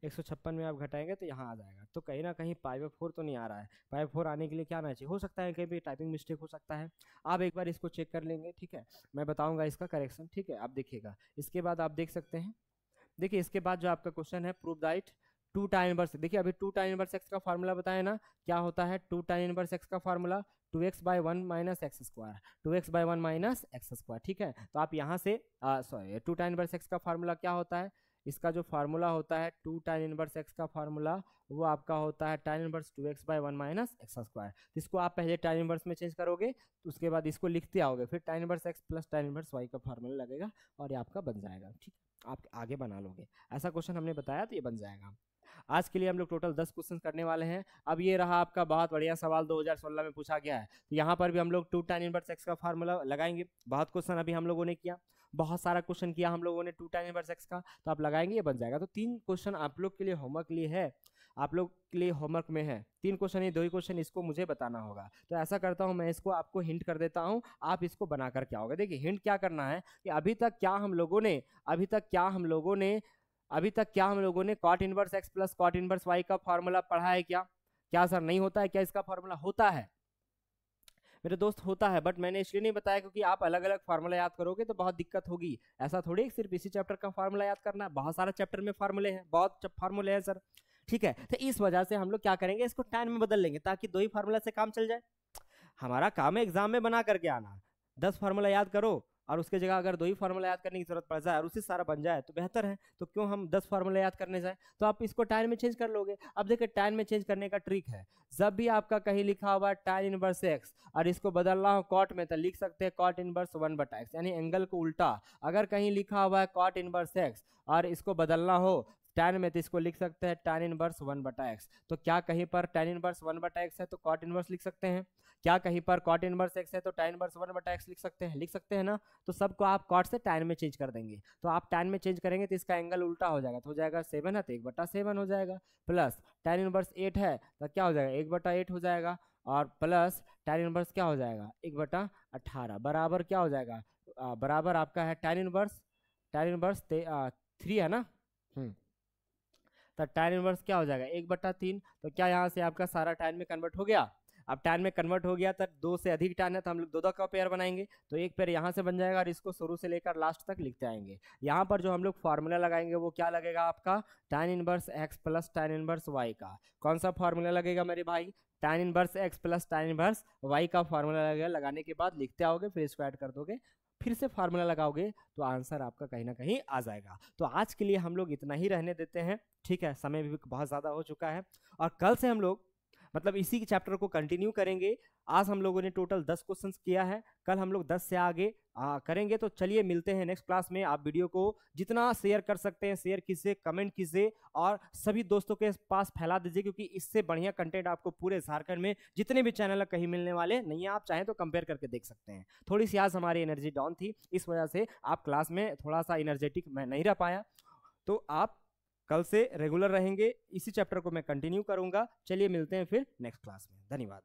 156 में आप घटाएंगे तो यहाँ आ जाएगा। तो कहीं ना कहीं π/4 तो नहीं आ रहा है। π/4 आने के लिए क्या आना चाहिए, हो सकता है कहीं भी टाइपिंग मिस्टेक हो सकता है। आप एक बार इसको चेक कर लेंगे, ठीक है, मैं बताऊंगा इसका करेक्शन, ठीक है। आप देखिएगा, इसके बाद आप देख सकते हैं, देखिए इसके बाद जो आपका क्वेश्चन है, प्रूव दैट 2 tan इनवर्स। देखिए अभी 2 tan इनवर्स एक्स का फार्मूला बताया ना, क्या होता है 2 tan इनवर्स एक्स का formula, 2x/1 minus x square, 2x/1 minus x square, ठीक है। तो आप यहाँ से सॉरी 2 tan इनवर्स एक्स का फार्मूला क्या होता है, इसका जो फार्मूला होता है 2 tan इनवर्स एक्स का फार्मूला, वो आपका होता है tan inverse 2x/1 minus x square. इसको आप पहले tan इनवर्स में चेंज करोगे, तो उसके बाद इसको लिखते आओगे, फिर tan inverse x plus tan inverse y का फार्मूला लगेगा, और ये आपका बन जाएगा, ठीक। आप आगे बना लोगे, ऐसा क्वेश्चन हमने बताया तो ये बन जाएगा। आज के लिए हम लोग टोटल 10 क्वेश्चन करने वाले हैं। अब ये रहा आपका बहुत बढ़िया सवाल 2016 में पूछा गया है, तो यहाँ पर भी हम लोग 2 tan इनवर्स एक्स का फार्मूला लगाएंगे। बहुत क्वेश्चन अभी हम लोगों ने किया, बहुत सारा क्वेश्चन किया हम लोगों ने 2 tan इनवर्स एक्स का, तो आप लगाएंगे ये बन जाएगा। तो 3 क्वेश्चन आप लोग के लिए होमवर्क लिए है, आप लोग के लिए होमवर्क में है 3 क्वेश्चन, ये 2 ही क्वेश्चन इसको मुझे बताना होगा। तो ऐसा करता हूँ, मैं इसको आपको हिंट कर देता हूँ, आप इसको बना कर क्या होगा। देखिए हिंट क्या करना है कि अभी तक क्या हम लोगों ने cot inverse x plus cot inverse y का फार्मूला पढ़ा है क्या? क्या सर नहीं होता है क्या इसका फार्मूला? होता है मेरे दोस्त, होता है, बट मैंने इसलिए नहीं बताया क्योंकि आप अलग अलग फार्मूला याद करोगे तो बहुत दिक्कत होगी। ऐसा थोड़ी सिर्फ इसी चैप्टर का फार्मूला याद करना है, बहुत सारा चैप्टर में फार्मूले हैं, बहुत फार्मूले हैं सर, ठीक है। तो इस वजह से हम लोग क्या करेंगे, इसको tan में बदल लेंगे ताकि 2 ही फार्मूला से काम चल जाए। हमारा काम है एग्जाम में बना करके आना, 10 फार्मूला याद करो और उसके जगह अगर 2 ही फार्मूला याद करने की जरूरत पड़ जाए और उससे सारा बन जाए तो बेहतर है। तो क्यों हम 10 फार्मूला याद करने जाए, तो आप इसको tan में चेंज कर लोगे। अब देखिए tan में चेंज करने का ट्रिक है, जब भी आपका कहीं लिखा हुआ है tan इनवर्स x और इसको बदलना हो cot में, तो लिख सकते हैं cot इनवर्स 1/x, यानी एंगल को उल्टा। अगर कहीं लिखा हुआ है cot इनवर्स x और इसको बदलना हो tan में, तो इसको लिख सकते हैं tan इनवर्स 1/x। तो क्या कहीं पर tan इनवर्स 1/x है तो cot इनवर्स लिख सकते हैं, क्या कहीं पर cot इनवर्स x है तो tan इनवर्स 1/x लिख सकते हैं, लिख सकते हैं ना। तो सबको आप cot से tan में चेंज कर देंगे, तो आप tan में चेंज करेंगे तो इसका एंगल उल्टा हो जाएगा, तो हो जाएगा 7 है तो 1/7 हो जाएगा, प्लस tan इनवर्स 8 है तो क्या हो जाएगा 1/8 हो जाएगा, और प्लस tan इनवर्स क्या हो जाएगा 1/18 बराबर क्या हो जाएगा, बराबर आपका है tan इनवर्स 3 है ना। तो tan इनवर्स क्या हो जाएगा 1/3। तो क्या यहाँ से आपका सारा tan में कन्वर्ट हो गया। अब tan में कन्वर्ट हो गया तो 2 से अधिक tan है तो हम लोग 2 का पेयर बनाएंगे, तो एक पेयर यहाँ से बन जाएगा और इसको शुरू से लेकर लास्ट तक लिखते आएंगे। यहाँ पर जो हम लोग फार्मूला लगाएंगे वो क्या लगेगा आपका tan inverse x plus tan inverse y का। कौन सा फार्मूला लगेगा मेरे भाई, tan inverse x plus tan inverse y का फार्मूला लगेगा। लगाने के बाद लिखते आओगे, फिर इसको ऐड कर दोगे, फिर से फार्मूला लगाओगे तो आंसर आपका कहीं ना कहीं आ जाएगा। तो आज के लिए हम लोग इतना ही रहने देते हैं, ठीक है, समय भी बहुत ज़्यादा हो चुका है, और कल से हम लोग मतलब इसी के चैप्टर को कंटिन्यू करेंगे। आज हम लोगों ने टोटल 10 क्वेश्चंस किया है, कल हम लोग 10 से आगे करेंगे। तो चलिए मिलते हैं नेक्स्ट क्लास में। आप वीडियो को जितना शेयर कर सकते हैं शेयर कीजिए, कमेंट कीजिए और सभी दोस्तों के पास फैला दीजिए, क्योंकि इससे बढ़िया कंटेंट आपको पूरे झारखंड में जितने भी चैनल है कहीं मिलने वाले नहीं है। आप चाहें तो कंपेयर करके देख सकते हैं। थोड़ी सी आज हमारी एनर्जी डाउन थी, इस वजह से आप क्लास में थोड़ा सा एनर्जेटिक मैं नहीं रह पाया, तो आप कल से रेगुलर रहेंगे, इसी चैप्टर को मैं कंटिन्यू करूंगा। चलिए मिलते हैं फिर नेक्स्ट क्लास में। धन्यवाद।